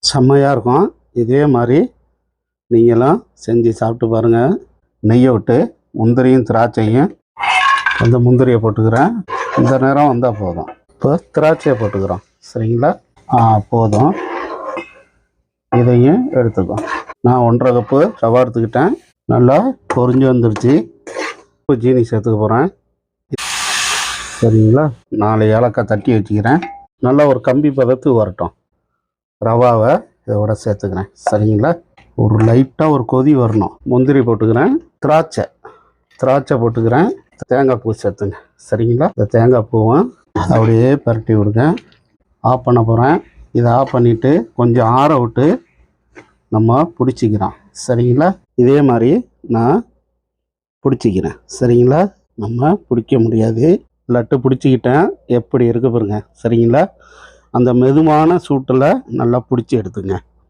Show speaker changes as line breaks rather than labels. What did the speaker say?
செம்மையாக இருக்கும். இதே மாதிரி நீங்களும் செஞ்சு சாப்பிட்டு பாருங்கள். நெய்யை விட்டு முந்திரியும் திராட்சையும் அந்த முந்திரியை போட்டுக்கிறேன். இந்த நேரம் வந்தால் போதும். இப்போ திராட்சையை போட்டுக்கிறோம். சரிங்களா? போதும். இதையும் எடுத்துக்கோ. நான் 1.5 கப்பு ரவா எடுத்துக்கிட்டேன். நல்லா பொரிஞ்சு வந்துருச்சு. இப்போ ஜீனி சேர்த்துக்க போகிறேன். சரிங்களா? 4 ஏலக்காய் தட்டி வச்சுக்கிறேன். நல்லா ஒரு கம்பி பதத்துக்கு வரட்டும். ரவாவை இதோட சேர்த்துக்கிறேன். சரிங்களா? ஒரு லைட்டாக ஒரு கொதி வரணும். முந்திரி போட்டுக்கிறேன். திராட்சை போட்டுக்கிறேன். தேங்காய் பூ சேர்த்துங்க. சரிங்களா? இந்த தேங்காய் பூவை அப்படியே பரட்டி விடுங்க. ஆஃப் பண்ண போகிறேன். இதை ஆஃப் பண்ணிவிட்டு கொஞ்சம் ஆற விட்டு நம்ம பிடிச்சிக்கிறோம். சரிங்களா? இதே மாதிரி நான் பிடிச்சிக்கிறேன். சரிங்களா? நம்ம பிடிக்க முடியாது. லட்டு பிடிச்சிக்கிட்டேன். எப்படி இருக்கு பாருங்க. சரிங்களா? அந்த மெதுவான சூட்டில் நல்லா பிடிச்சி எடுத்துங்க.